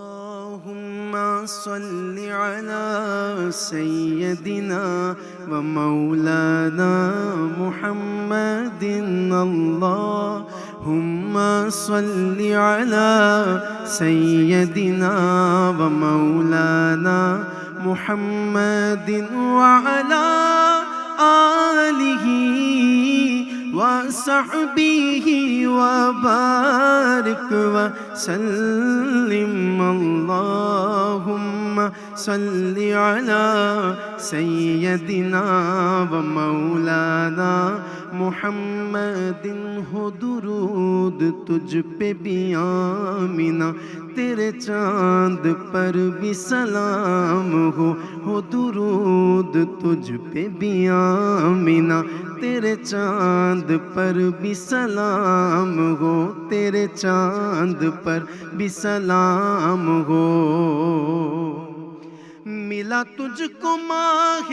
اللهم صل على سيدنا ومولانا محمد. اللهم صل على سيدنا ومولانا محمد وعلى آله وصحبه وبارك وسلم. اللهم صل على سيدنا ومولانا محمد. ہو درود تجھ پہ بھی آمینہ، تیرے چاند پر بھی سلام ہو. ہو درود تجھ پہ بھی آمینہ، تیرے چاند پر بھی سلام ہو. تیرے چاند پر بھی سلام ہو. ملا تجھ کو ماہ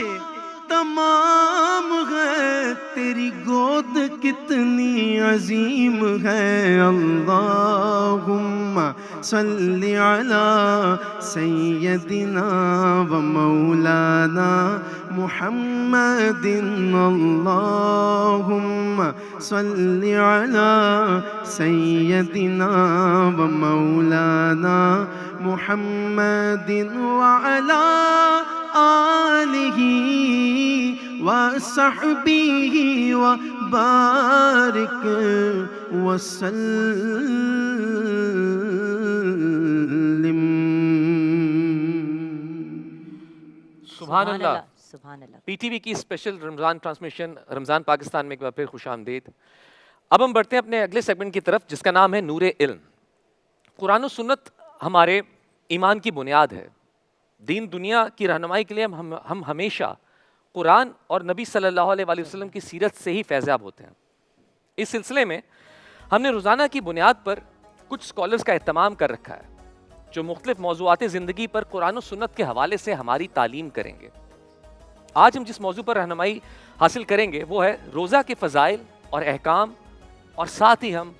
تمام ہے، تیری گود کتنی عظیم ہے. اللہم صل علی سیدنا و مولانا محمد. اللہم صل علی سیدنا و مولانا محمد وعلی آلہ وصحبہ وبارک وسلم. سبحان اللہ. سبحان اللہ. پی ٹی وی کی اسپیشل رمضان ٹرانسمیشن رمضان پاکستان میں ایک بار پھر خوش آمدید. اب ہم بڑھتے ہیں اپنے اگلے سیگمنٹ کی طرف جس کا نام ہے نور علم. قرآن و سنت ہمارے ایمان کی بنیاد ہے. دین دنیا کی رہنمائی کے لیے ہم ہمیشہ قرآن اور نبی صلی اللہ علیہ وآلہ وسلم کی سیرت سے ہی فیضیاب ہوتے ہیں. اس سلسلے میں ہم نے روزانہ کی بنیاد پر کچھ اسکالرز کا اہتمام کر رکھا ہے جو مختلف موضوعات زندگی پر قرآن و سنت کے حوالے سے ہماری تعلیم کریں گے. آج ہم جس موضوع پر رہنمائی حاصل کریں گے وہ ہے روزہ کے فضائل اور احکام، اور ساتھ ہی ہم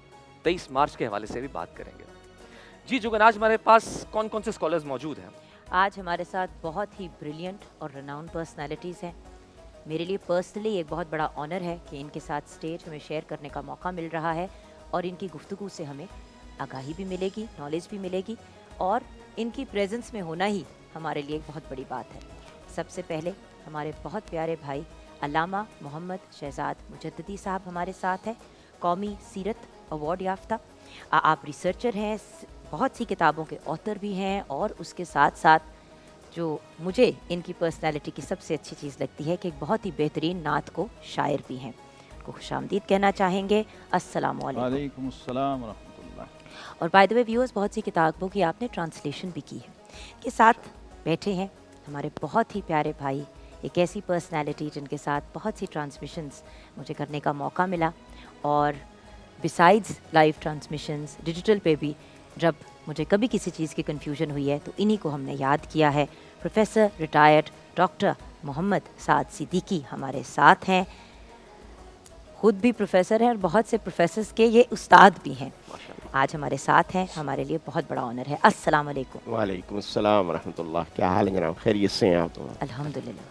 23 مارچ کے حوالے سے بھی بات کریں گے. جی جوگن، آج ہمارے پاس کون کون سے اسکالرز موجود ہیں؟ آج ہمارے ساتھ بہت ہی بریلینٹ اور رناؤن پرسنالٹیز ہیں. میرے لیے پرسنلی ایک بہت بڑا آنر ہے کہ ان کے ساتھ اسٹیج ہمیں شیئر کرنے کا موقع مل رہا ہے، اور ان کی گفتگو سے ہمیں آگاہی بھی ملے گی، نالج بھی ملے گی، اور ان کی پریزنس میں ہونا ہی ہمارے لیے ایک بہت بڑی بات ہے. سب سے پہلے ہمارے بہت پیارے بھائی علامہ محمد شہزاد مجددی صاحب ہمارے ساتھ ہیں، قومی سیرت ایوارڈ یافتہ. آپ ریسرچر ہیں، بہت سی کتابوں کے آتھر بھی ہیں، اور اس کے ساتھ ساتھ جو مجھے ان کی پرسنالٹی کی سب سے اچھی چیز لگتی ہے کہ ایک بہت ہی بہترین نعت کو شاعر بھی ہیں. کو خوش آمدید کہنا چاہیں گے. السلام علیکم. وعلیکم السلام ورحمۃ اللہ. اور بائی دا وے ویورز، بہت سی کتابوں کی آپ نے ٹرانسلیشن بھی کی ہے. کے ساتھ بیٹھے ہیں ہمارے بہت ہی پیارے بھائی، ایک ایسی پرسنالٹی جن کے ساتھ بہت سی ٹرانسمیشنز مجھے کرنے کا موقع ملا، اور بسائڈز لائیو ٹرانسمیشنز ڈیجیٹل پہ بھی جب مجھے کبھی کسی چیز کی کنفیوژن ہوئی ہے تو انہی کو ہم نے یاد کیا ہے. پروفیسر ریٹائرڈ ڈاکٹر محمد سعد صدیقی ہمارے ساتھ ہیں. خود بھی پروفیسر ہیں اور بہت سے پروفیسرز کے یہ استاد بھی ہیں. آج ہمارے ساتھ ہیں، ہمارے لیے بہت بڑا آنر ہے. السلام علیکم. وعلیکم السلام ورحمۃ اللہ. کیا حال ہے جناب؟ خیریت سے ہیں آپ؟ تو الحمد للہ.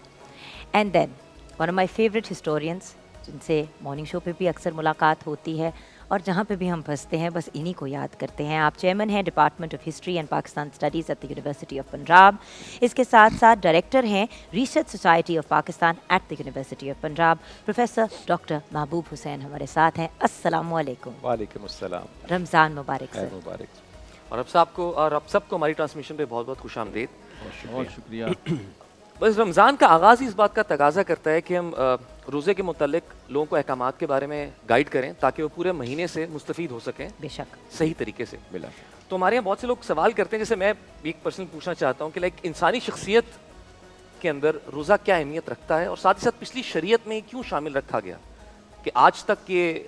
And then one of my favourite historians جن سے مارننگ شو پہ بھی اکثر ملاقات ہوتی ہے، اور جہاں پہ بھی ہم پھنستے ہیں بس انہی کو یاد کرتے ہیں. آپ چیئرمین ہیں department of history and Pakistan studies at the university of Punjab. اس کے ساتھ ساتھ ڈائریکٹر ہیں research society of Pakistan at the university of Punjab. Professor doctor Mehboob Hussain ہمارے ساتھ ہیں. السلام علیکم. وعلیکم السلام. رمضان مبارک سر. مبارک. اور اب سب کو ہماری ٹرانسمیشن پہ بہت بہت خوش آمدید. بہت شکریہ. بس رمضان کا آغاز اس بات کا تقاضا کرتا ہے کہ ہم روزے کے متعلق لوگوں کو احکامات کے بارے میں گائیڈ کریں تاکہ وہ پورے مہینے سے مستفید ہو سکیں. بے شک. صحیح طریقے سے. بلا تو ہمارے یہاں بہت سے لوگ سوال کرتے ہیں، جیسے میں ایک پرسنل پوچھنا چاہتا ہوں کہ لائک انسانی شخصیت کے اندر روزہ کیا اہمیت رکھتا ہے، اور ساتھ ہی ساتھ پچھلی شریعت میں کیوں شامل رکھا گیا کہ آج تک یہ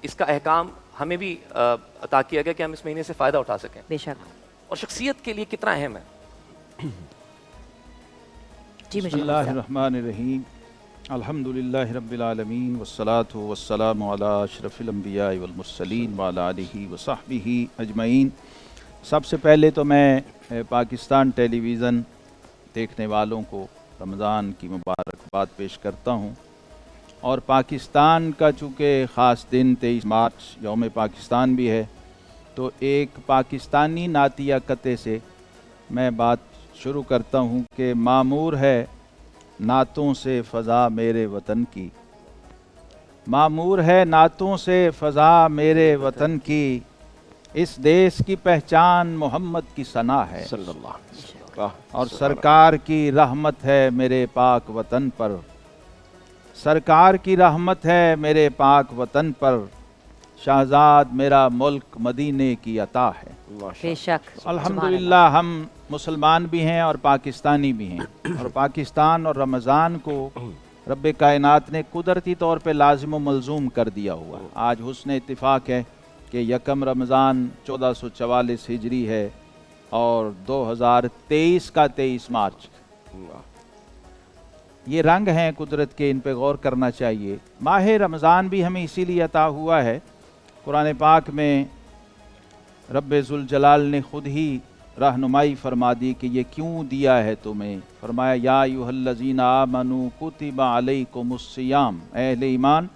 اس کا احکام ہمیں بھی عطا کیا گیا کہ ہم اس مہینے سے فائدہ اٹھا سکیں. بے شک. اور شخصیت کے لیے کتنا اہم ہے؟ جی بسم مجھے اللہ الرحمن الرحیم الحمدللہ رب العالمین والصلاة والسلام علی اشرف الانبیاء والمرسلین وعلی آلہ وصحبہ اجمعین۔ سب سے پہلے تو میں پاکستان ٹیلی ویژن دیکھنے والوں کو رمضان کی مبارکباد پیش کرتا ہوں، اور پاکستان کا چونکہ خاص دن 23 مارچ یوم پاکستان بھی ہے، تو ایک پاکستانی نعتیہ قطعے سے میں بات شروع کرتا ہوں کہ معمور ہے نعتوں سے فضا میرے وطن کی، معمور ہے نعتوں سے فضا میرے وطن کی، اس دیس کی پہچان محمد کی ثنا ہے، صلی اللہ علیہ وسلم۔ اور سرکار کی رحمت ہے میرے پاک وطن پر، سرکار کی رحمت ہے میرے پاک وطن پر، شہزاد میرا ملک مدینے کی عطا ہے۔ بے شک الحمدللہ ہم مسلمان بھی ہیں اور پاکستانی بھی ہیں، اور پاکستان اور رمضان کو رب کائنات نے قدرتی طور پہ لازم و ملزوم کر دیا ہوا ہے۔ آج حسن اتفاق ہے کہ یکم رمضان 1444 ہجری ہے اور 2023 کا 23 مارچ۔ یہ رنگ ہیں قدرت کے، ان پہ غور کرنا چاہیے۔ ماہ رمضان بھی ہمیں اسی لیے عطا ہوا ہے۔ قرآن پاک میں رب ذوالجلال نے خود ہی رہنمائی فرما دی کہ یہ کیوں دیا ہے تمہیں۔ فرمایا یا ایھا الذین آمنوا کتب علیکم الصیام، اے اہل ایمان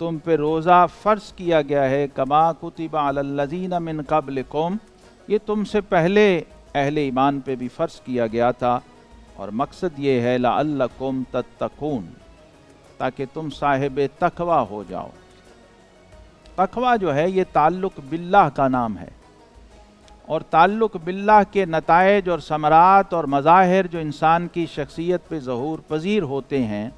تم پہ روزہ فرض کیا گیا ہے، کما کتب علی الذین من قبلکم، یہ تم سے پہلے اہل ایمان پہ بھی فرض کیا گیا تھا، اور مقصد یہ ہے لعلکم تتقون، تاکہ تم صاحب تقوی ہو جاؤ۔ تقوی جو ہے یہ تعلق باللہ کا نام ہے، اور تعلق باللہ کے نتائج اور ثمرات اور مظاہر جو انسان کی شخصیت پہ ظہور پذیر ہوتے ہیں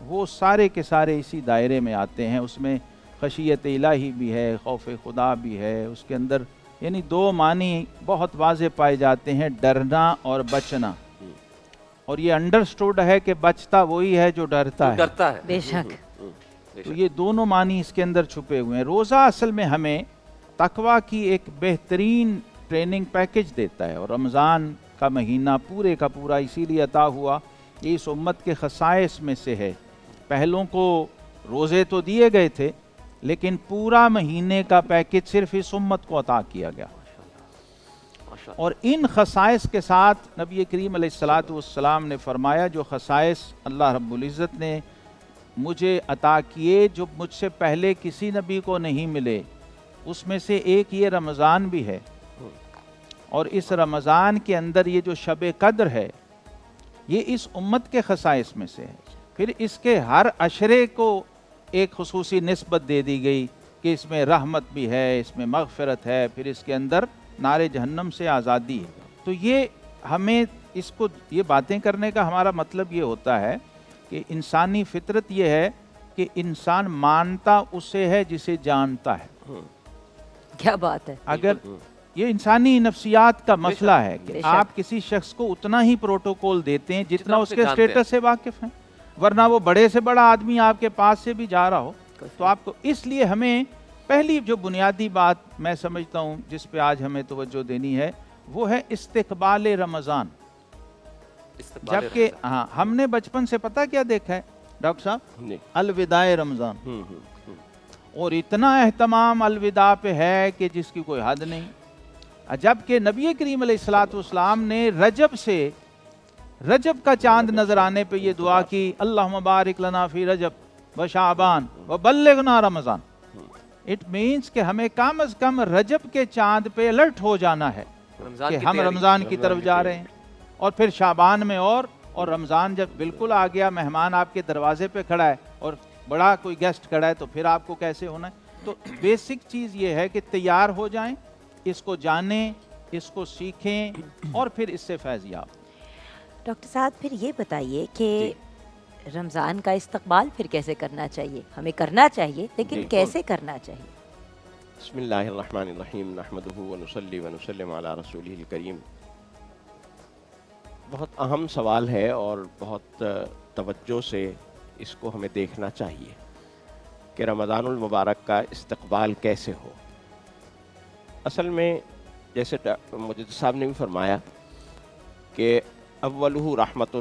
وہ سارے کے سارے اسی دائرے میں آتے ہیں۔ اس میں خشیت الہی بھی ہے، خوف خدا بھی ہے، اس کے اندر یعنی دو معنی بہت واضح پائے جاتے ہیں، ڈرنا اور بچنا، اور یہ انڈرسٹوڈ ہے کہ بچتا وہی ہے جو ڈرتا ہے۔ بے شک تو یہ دونوں معنی اس کے اندر چھپے ہوئے ہیں۔ روزہ اصل میں ہمیں تقوی کی ایک بہترین ٹریننگ پیکج دیتا ہے، اور رمضان کا مہینہ پورے کا پورا اسی لیے عطا ہوا، یہ اس امت کے خصائص میں سے ہے۔ پہلوں کو روزے تو دیے گئے تھے، لیکن پورا مہینے کا پیکج صرف اس امت کو عطا کیا گیا، اور ان خصائص کے ساتھ نبی کریم علیہ الصلاۃ والسلام نے فرمایا جو خصائص اللہ رب العزت نے مجھے عطا کیے جو مجھ سے پہلے کسی نبی کو نہیں ملے، اس میں سے ایک یہ رمضان بھی ہے، اور اس رمضان کے اندر یہ جو شب قدر ہے یہ اس امت کے خصائص میں سے ہے۔ پھر اس کے ہر عشرے کو ایک خصوصی نسبت دے دی گئی کہ اس میں رحمت بھی ہے، اس میں مغفرت ہے، پھر اس کے اندر نار جہنم سے آزادی ہے۔ تو یہ ہمیں اس کو یہ باتیں کرنے کا ہمارا مطلب یہ ہوتا ہے کہ انسانی فطرت یہ ہے کہ انسان مانتا اسے ہے جسے جانتا ہے۔ کیا بات ہے، اگر یہ انسانی نفسیات کا مسئلہ ہے کہ آپ کسی شخص کو اتنا ہی پروٹوکول دیتے ہیں جتنا اس کے سٹیٹس سے واقف ہیں، ورنہ وہ بڑے سے بڑا آدمی آپ کے پاس سے بھی جا رہا ہو تو آپ کو۔ اس لیے ہمیں پہلی جو بنیادی بات میں سمجھتا ہوں جس پہ آج ہمیں توجہ دینی ہے وہ ہے استقبال رمضان۔ جبکہ ہاں ہم نے بچپن سے پتہ کیا دیکھا ہے ڈاکٹر صاحب، الوداع رمضان، اور اتنا اہتمام الوداع پہ ہے کہ جس کی کوئی حد نہیں۔ جبکہ نبی کریم علیہ الصلاۃ والسلام نے رجب کا چاند نظر آنے پہ یہ دعا کی، اللہم بارک لنا فی رجب و شعبان و بلغنا رمضان۔ اٹ مینس کہ ہمیں کم از کم رجب کے چاند پہ الرٹ ہو جانا ہے کہ ہم رمضان کی طرف جا رہے ہیں، اور پھر شعبان میں اور رمضان جب بالکل آ گیا، مہمان آپ کے دروازے پہ کھڑا ہے اور بڑا کوئی گیسٹ کھڑا ہے تو پھر آپ کو کیسے ہونا ہے۔ تو بیسک چیز یہ ہے کہ تیار ہو جائیں، اس کو جانیں، اس کو سیکھیں، اور پھر اس سے فیض یاب۔ ڈاکٹر صاحب پھر یہ بتائیے کہ رمضان کا استقبال پھر کیسے کرنا چاہیے؟ ہمیں کرنا چاہیے لیکن کیسے کرنا چاہیے؟ بسم اللہ الرحمن الرحیم، نحمدہ ونصلی ونسلم علی رسولہ الکریم۔ بہت اہم سوال ہے اور بہت توجہ سے اس کو ہمیں دیکھنا چاہیے کہ رمضان المبارک کا استقبال کیسے ہو۔ اصل میں جیسے مجد صاحب نے بھی فرمایا کہ اولہ رحمت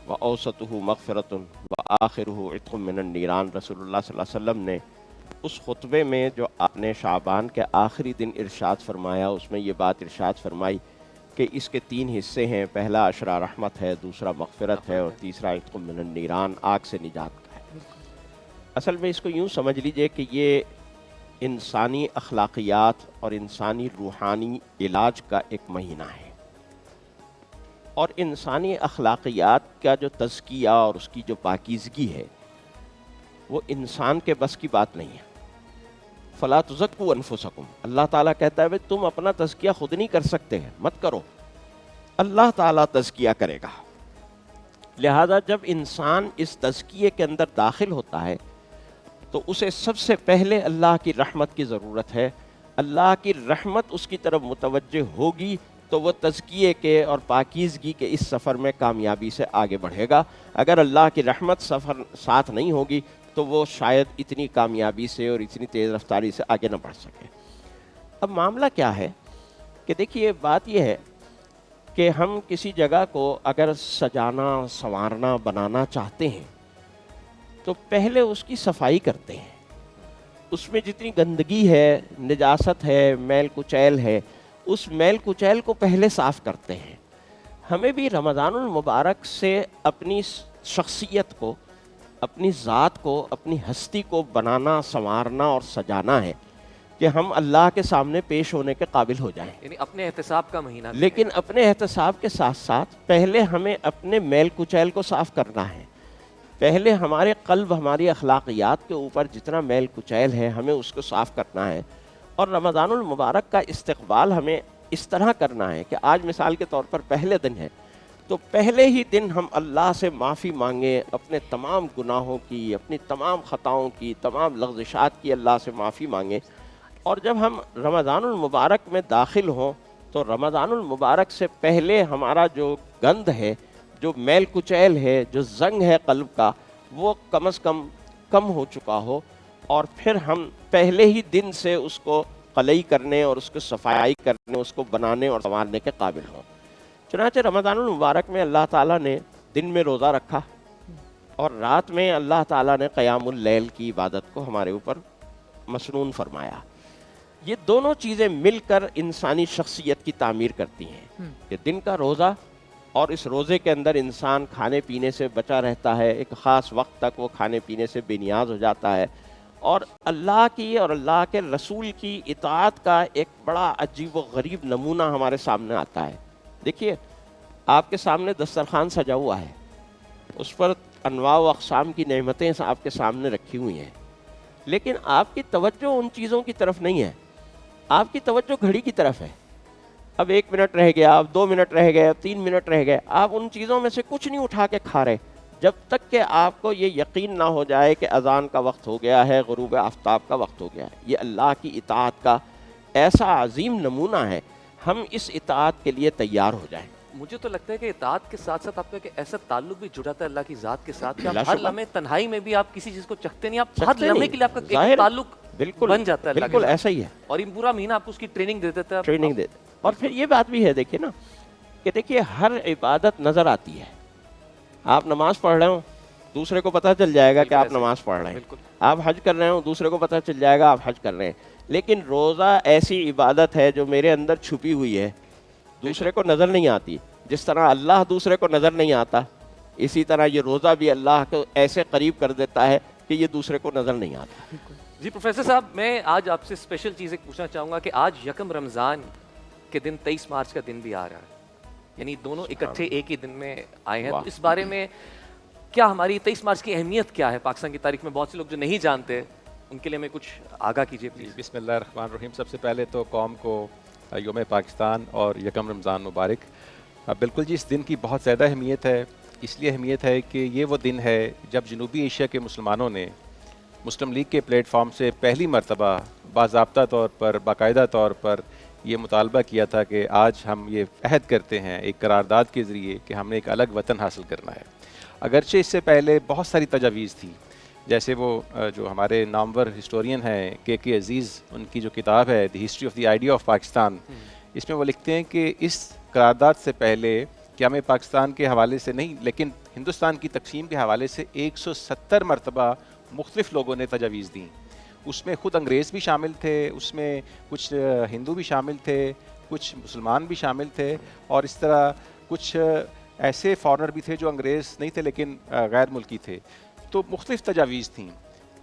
व औसतुहु मग़फ़िरतुन व आखिरुहु इत्क़ुम मिनन नीरान। रसूलुल्लाह सल्लल्लाहु अलैहि वसल्लम ने उस खुतबे में जो आपने शाबान के आखिरी दिन इरशाद फरमाया, उसमें ये बात इरशाद फरमाई कि इसके 3 हिस्से हैं, पहला अशरा रहमत है, दूसरा मग़फ़िरत है और तीसरा इत्क़ुम मिनन नीरान, आग से निजात का है। असल में इसको यूँ समझ लीजिए कि ये इंसानी अखलाकियात और इंसानी रूहानी इलाज का एक महीना है, और इंसानी अखलाकियात का जो तज़किया और उसकी जो पाकीज़गी है वो इंसान के बस की बात नहीं है। फ़ला तुज़क्कू अनफुसकुम, अल्लाह ताला कहता है भाई तुम अपना तज़किया खुद नहीं कर सकते हैं, मत करो, अल्लाह ताला तज़किया करेगा। लिहाजा जब इंसान इस तज़किये के अंदर दाखिल होता है तो उसे सबसे पहले अल्लाह की रहमत की ज़रूरत है। अल्लाह की रहमत उसकी तरफ मुतवज्जे होगी तो वह तज़किये के और पाकीज़गी के इस सफ़र में कामयाबी से आगे बढ़ेगा। अगर अल्लाह की रहमत सफ़र साथ नहीं होगी तो वो शायद इतनी कामयाबी से और इतनी तेज़ रफ्तारी से आगे न बढ़ सके। अब मामला क्या है कि देखिए, बात यह है कि हम किसी जगह को अगर सजाना, संवारना, बनाना चाहते हैं तो पहले उसकी सफाई करते हैं। उसमें जितनी गंदगी है, निजासत है, मैल कुचैल है, उस मैल कुचैल को पहले साफ़ करते हैं। हमें भी रमज़ानुल मुबारक से अपनी शख्सियत को, अपनी ज़ात को, अपनी हस्ती को बनाना, संवारना और सजाना है कि हम अल्लाह के सामने पेश होने के काबिल हो जाएं। यानी अपने एहतसाब का महीना। लेकिन अपने एहतसाब के साथ साथ पहले हमें अपने मैल कुचैल को साफ़ करना है। पहले हमारे क़ल्ब, हमारी अखलाकियात के ऊपर जितना मैल कुचैल है हमें उसको साफ़ करना है। और रमज़ानुल मुबारक का इस्तक़बाल हमें इस तरह करना है कि आज मिसाल के तौर पर पहले दिन है तो पहले ही दिन हम अल्लाह से माफ़ी मांगें, अपने तमाम गुनाहों की, अपनी तमाम ख़ताओं की, तमाम लग़्ज़िशात की अल्लाह से माफ़ी मांगें। और जब हम रमज़ानुल मुबारक में दाखिल हों तो रमज़ानुल मुबारक से पहले हमारा जो गंद है, जो मैल कुचैल है, जो ज़ंग है क़ल्ब का, वो कम से कम हो चुका हो, और फिर हम पहले ही दिन से उसको कलई करने और उसको सफाई करने, उसको बनाने और संवारने के काबिल हों। चुनांचे रमज़ानुल मुबारक में अल्लाह ताला ने दिन में रोज़ा रखा और रात में अल्लाह ताला ने क़यामुल लैल की इबादत को हमारे ऊपर मसनून फरमाया। ये दोनों चीज़ें मिलकर इंसानी शख्सियत की तामीर करती हैं कि दिन का रोज़ा, और इस रोज़े के अंदर इंसान खाने पीने से बचा रहता है, एक ख़ास वक्त तक वो खाने पीने से बेनियाज हो जाता है, और अल्लाह की और अल्लाह के रसूल की इताअत का एक बड़ा अजीब व गरीब नमूना हमारे सामने आता है। देखिए, आपके सामने दस्तरखान सजा हुआ है, उस पर अनवा व अक़साम की नेमतें आपके सामने रखी हुई हैं, लेकिन आपकी तवज्जो उन चीज़ों की तरफ नहीं है, आपकी तवज्जो घड़ी की तरफ है। अब 1 मिनट रह गया, अब 2 मिनट रह गए, अब 3 मिनट रह गए, आप उन चीज़ों में से कुछ नहीं उठा के खा रहे जब तक कि आपको ये यकीन ना हो जाए कि अज़ान का वक्त हो गया है, ग़ुरूब आफ्ताब का वक्त हो गया है। ये अल्लाह की इताअत का ऐसा अजीम नमूना है, हम इस इताअत के लिए तैयार हो जाएं। मुझे तो लगता है कि इताअत के साथ साथ आपका एक ऐसा ताल्लुक भी जुड़ा था अल्लाह की ज़ात के साथ कि आप हर लम्हे तन्हाई में भी आप किसी चीज़ को चखते नहीं, आप हर लम्हे के लिए आपका एक ताल्लुक बिल्कुल बन जाता है। बिल्कुल ऐसा ही है, और ये पूरा महीना आपको उसकी ट्रेनिंग दे देता है। ट्रेनिंग दे। और फिर ये बात भी है, देखिए ना, कि देखिए हर इबादत नज़र आती है। आप नमाज पढ़ रहे हो, दूसरे को पता चल जाएगा कि आप नमाज पढ़ रहे हैं। आप हज कर रहे हो, दूसरे को पता चल जाएगा आप हज कर रहे हैं। लेकिन रोज़ा ऐसी इबादत है जो मेरे अंदर छुपी हुई है, दूसरे को नज़र नहीं आती। जिस तरह अल्लाह दूसरे को नज़र नहीं आता, इसी तरह ये रोज़ा भी अल्लाह को ऐसे करीब कर देता है कि ये दूसरे को नज़र नहीं आता। जी प्रोफेसर साहब, मैं आज आपसे स्पेशल चीज़ पूछना चाहूँगा कि आज यकम रमज़ान के दिन 23 मार्च का दिन भी आ रहा है, यानी दोनों इकट्ठे एक ही दिन में आए हैं। तो इस बारे में क्या हमारी 23 मार्च की अहमियत क्या है पाकिस्तान की तारीख में? बहुत से लोग जो नहीं जानते उनके लिए हमें कुछ आगाह कीजिए प्लीज़। बिस्मिल्लाहिर्रहमानिर्रहीम। सबसे पहले तो कौम को यौम पाकिस्तान और यकम रमज़ान मुबारक। बिल्कुल जी, इस दिन की बहुत ज़्यादा अहमियत है। इसलिए अहमियत है कि ये वो दिन है जब जनूबी एशिया के मुसलमानों ने मुस्लिम लीग के प्लेटफॉर्म से पहली मरतबा बाज़ाब्ता तौर पर, बाकायदा तौर पर ये मुतालबा किया था कि आज हम ये अहद करते हैं एक करारदाद के ज़रिए कि हमने एक अलग वतन हासिल करना है। अगरचे इससे पहले बहुत सारी तजावीज़ थी, जैसे वो जो हमारे नामवर हिस्टोरियन हैं के अज़ीज़, उनकी जो किताब है the history of the idea of Pakistan, इसमें वो लिखते हैं कि इस करारदाद से पहले क़याम पाकिस्तान के हवाले से नहीं, लेकिन हिंदुस्तान की तकसीम के हवाले से 170 मरतबा मुख्तलिफ़ लोगों ने तजावीज़ दी। उसमें ख़ुद अंग्रेज़ भी शामिल थे, उसमें कुछ हिंदू भी शामिल थे, कुछ मुसलमान भी शामिल थे, और इस तरह कुछ ऐसे फॉरेनर भी थे जो अंग्रेज़ नहीं थे लेकिन गैर मुल्की थे। तो मुख्तलिफ़ तजावीज़ थीं,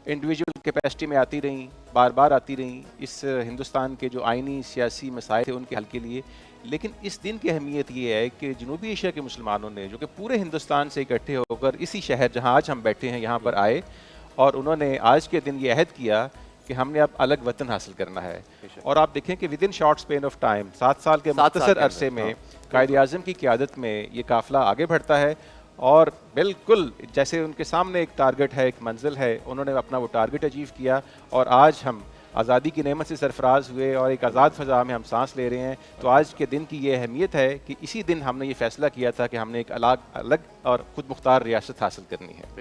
इंडिविजुअल कैपेसिटी में आती रहीं, बार बार आती रहीं इस हिंदुस्तान के जो आइनी सियासी मसाइल थे उनके हल के लिए। लेकिन इस दिन की अहमियत ये है कि जनूबी एशिया के मुसलमानों ने, जो कि पूरे हिंदुस्तान से इकट्ठे होकर इसी शहर जहाँ आज हम बैठे हैं यहाँ पर आए, और उन्होंने आज के दिन ये अहद किया कि हमने अब अलग वतन हासिल करना है। और आप देखें कि with in short span of time, 7 साल के मुख्तसर अरसे में कायद आज़म की क़यादत में ये काफ़िला आगे बढ़ता है, और बिल्कुल जैसे उनके सामने एक टारगेट है, एक मंजिल है, उन्होंने अपना वो टारगेट अचीव किया, और आज हम आज़ादी की नेमत से सरफराज हुए और एक आज़ाद फ़ज़ा में हम सांस ले रहे हैं। तो आज के दिन की ये अहमियत है कि इसी दिन हमने ये फ़ैसला किया था कि हमने एक अलग और ख़ुद मुख्तार रियासत हासिल करनी है।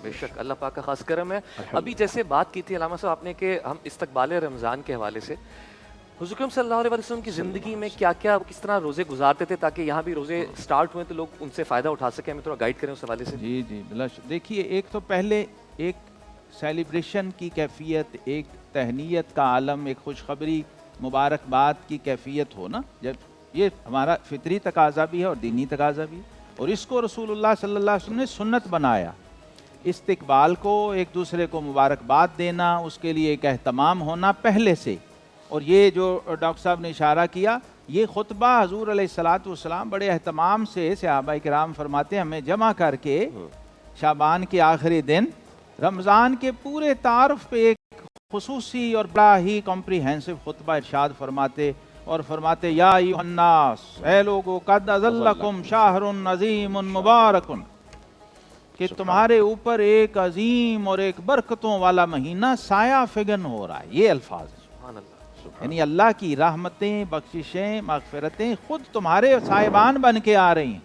बेशक अल्लाह पाक का ख़ास करम है। अभी जैसे बात की थी अलामा साहब आपने कि हम इस्तकबाल रमज़ान के हवाले से हुज़ूर अकरम सल्लल्लाहु अलैहि वसल्लम की ज़िंदगी में क्या क्या, किस तरह रोज़े गुजारते थे, ताकि यहाँ भी रोज़े स्टार्ट हुए तो लोग उनसे फ़ायदा उठा सकें, हमें थोड़ा गाइड करें उस हवाले से। जी जी बिला। देखिए, एक तो पहले एक सेलिब्रेशन की कैफियत, एक तहनीयत का आलम, एक खुशखबरी मुबारकबाद की कैफियत हो ना, जब ये हमारा फितरी तकाज़ा भी है और दीनी तकाज़ा भी, और इसको रसूलुल्लाह सल्लल्लाहु अलैहि वसल्लम ने सुन्नत बनाया। इस्तकबाल को, एक दूसरे को मुबारकबाद देना, उसके लिए एक एहतमाम होना पहले से। और ये जो डॉक्टर साहब ने इशारा किया, ये खुतबा हजूर अलैहिस्सलातु वस्सलाम बड़े एहतमाम से सहाबाए किराम फरमाते हैं, हमें जमा करके शाबान के आखिरी दिन रमज़ान के पूरे तारुफ पे एक खुसूसी और बड़ा ही कॉम्प्रिहेंसिव खुतबा इरशाद फरमाते, और फरमाते या अय्युहन्नास, ऐ लोगो कद अज़ल्लकुम शाहरुन अज़ीमुन मुबारकुन, कि तुम्हारे ऊपर एक अजीम और एक बरकतों वाला महीना साया फिगन हो रहा है। ये अल्फाज यानी अल्लाह की रहमतें, बख्शिशें, मग़फ़िरतें खुद तुम्हारे साहिबान बन के आ रही हैं,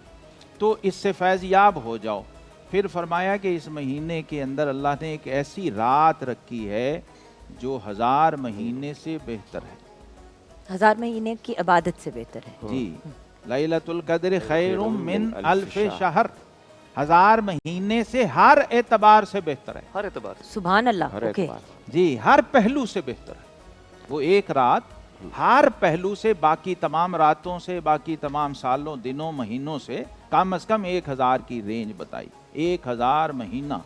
तो इससे फैज़ याब हो जाओ। फिर फरमाया कि इस महीने के अंदर अल्लाह ने एक ऐसी रात रखी है जो 1000 महीने से बेहतर है। 1000 महीने की इबादत से बेहतर है। जी, लैलतुल क़द्र खैरुम मिन अल्फ़ शहर, 1000 महीने से हर एतबार से बेहतर है। हर एतबार से, सुभान अल्लाह। ओके जी, हर पहलू से बेहतर है। वो एक रात हर पहलू से, बाकी तमाम रातों से, बाकी तमाम सालों, दिनों, महीनों से कम से कम 1000 की रेंज बताई। 1000 महीना,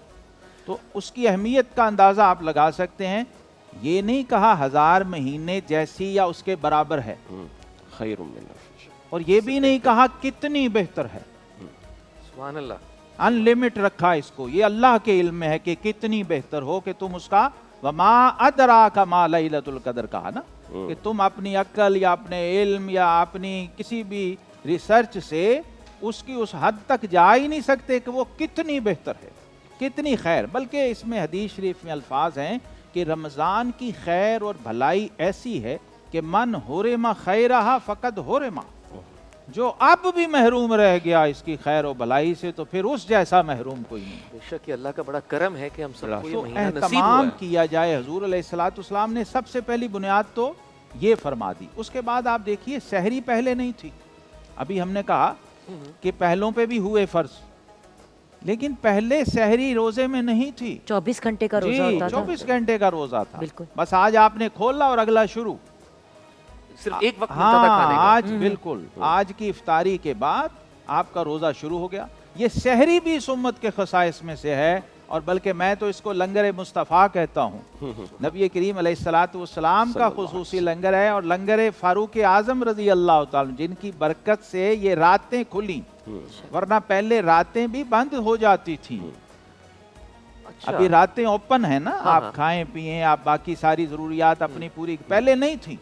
तो उसकी अहमियत का अंदाज़ा आप लगा सकते हैं। ये नहीं कहा 1000 महीने जैसी या उसके बराबर है, और ये भी नहीं कहा कितनी बेहतर है। सुभान अल्लाह। अनलिमिट रखा इसको, ये अल्लाह के इल्म में है कि कितनी बेहतर हो, कि तुम उसका वमा अदराका मा लैलतुल क़द्र कहा ना, कि तुम अपनी अक्ल या अपने इल्म या अपनी किसी भी रिसर्च से उसकी उस हद तक जा ही नहीं सकते कि वो कितनी बेहतर है, कितनी खैर। बल्कि इसमें हदीस शरीफ में अल्फाज हैं कि रमज़ान की खैर और भलाई ऐसी है कि मन हुरिमा खैरहा फ़क़द हुरिमा, जो अब भी महरूम रह गया इसकी खैर और भलाई से, तो फिर उस जैसा महरूम कोई नहीं। बेशक ये अल्लाह का बड़ा करम है कि हम सबको ये महीना नसीब हुआ एहतमाम है। किया जाए। हुजूर अलैहिस्सलातु वस्सलाम ने सबसे पहली बुनियाद तो ये फरमा दी। उसके बाद आप देखिए, सहरी पहले नहीं थी। अभी हमने कहा कि पहलों पे भी हुए फर्ज, लेकिन पहले सहरी रोजे में नहीं थी। 24 घंटे का रोजा होता था। 24 घंटे का रोजा था। बिल्कुल। बस आज आपने खोला और अगला शुरू। सिर्फ एक वक्त मिलता था खाने का। आज बिल्कुल, आज की इफ्तारी के बाद आपका रोजा शुरू हो गया। ये सहरी भी इस उम्मत के खसाइस में से है, और बल्कि मैं तो इसको लंगर मुस्तफ़ा कहता हूँ। नबी करीम अलैहिस्सलातु वस्सलाम का खुसूसी लंगर है, और लंगर फारूक आज़म रज़ी अल्लाह ताला, जिनकी बरकत से ये रातें खुली, वरना पहले रातें भी बंद हो जाती थी। अच्छा। अभी रातें ओपन है ना, हाँ, आप खाएं पिएं, आप बाकी सारी ज़रूरियात अपनी पूरी, पहले नहीं थी।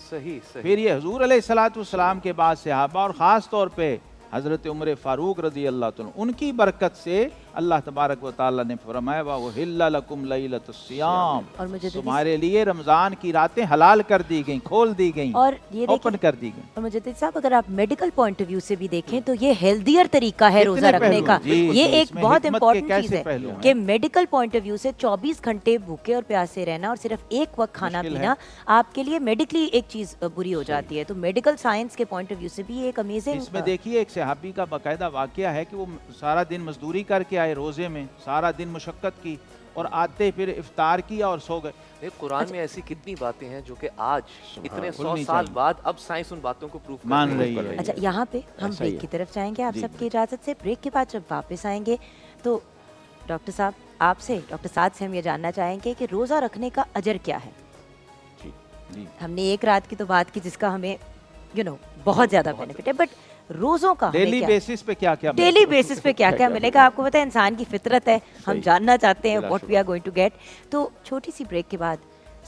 सही। फिर ये हुजूर अलैहिस्सलातु वस्सलाम के बाद सहाबा, और ख़ास तौर पे हज़रत उमर फ़ारूक रज़ी अल्लाह तआला, उनकी बरकत से अल्लाह तबारक व तआला ने फरमाया व उहिल्ला लकुम लैलतुस सियाम, और मुझे तुम्हारे लिए रमज़ान की रातें हलाल कर दी गई, खोल दी गई, और ये ओपन कर दी गई। और मुजद्दिद साहब, अगर आप मेडिकल पॉइंट ऑफ व्यू से भी देखें तो ये हेल्दियर तरीका है रोजा कितने रखने पहलू? का। जी, ये जी, एक इसमें बहुत हिकमत के इंपॉर्टेंट कैसे चीज पहलू है हैं? कि मेडिकल पॉइंट ऑफ व्यू से 24 घंटे भूखे और प्यासे रहना और सिर्फ एक वक्त खाना मुश्किल पीना आपके लिए मेडिकली एक चीज बुरी हो जाती है। तो मेडिकल साइंस के पॉइंट ऑफ व्यू से भी ये एक अमेजिंग। इसमें देखिए, एक صحابی کا باقاعدہ واقعہ ہے کہ وہ سارا دن مزدوری کر کے آئے روزے میں، سارا دن مشقت کی اور آتے پھر افطار کیا اور سو گئے. قرآن میں ایسی کتنی باتیں ہیں جو کہ آج اتنے 100 کھلنی سال چاہیے. بعد اب سائنس ان باتوں کو پروف مان رہی ہے. اچھا یہاں پہ ہم ایسا ہی بریک ہے. کی طرف جائیں گے آپ جی. سب کی اجازت سے. بریک کے بعد جب واپس آئیں گے تو ڈاکٹر صاحب آپ سے، ڈاکٹر سعد سے ہم یہ جاننا چاہیں گے کہ روزہ رکھنے کا اجر کیا ہے. جی. ہم نے ایک رات کی تو بات کی جس کا ہمیں بہت زیادہ بینیفٹ ہے، بٹ روزوں کا ڈیلی بیسس پہ کیا کیا ڈیلی بیسس پہ کیا کیا ملے گا؟ آپ کو پتہ ہے انسان کی فطرت ہے، ہم صحیح. جاننا چاہتے ہیں بلا واٹ شبہ. We are going to get. تو چھوٹی سی بریک کے بعد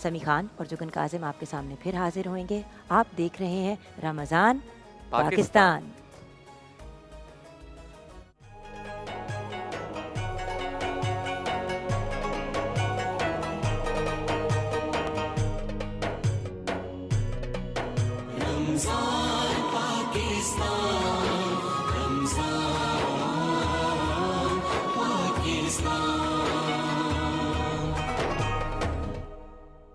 سمی خان اور جگن کاظم آپ کے سامنے پھر حاضر ہوئیں گے. آپ دیکھ رہے ہیں رمضان پاکستان. رمضان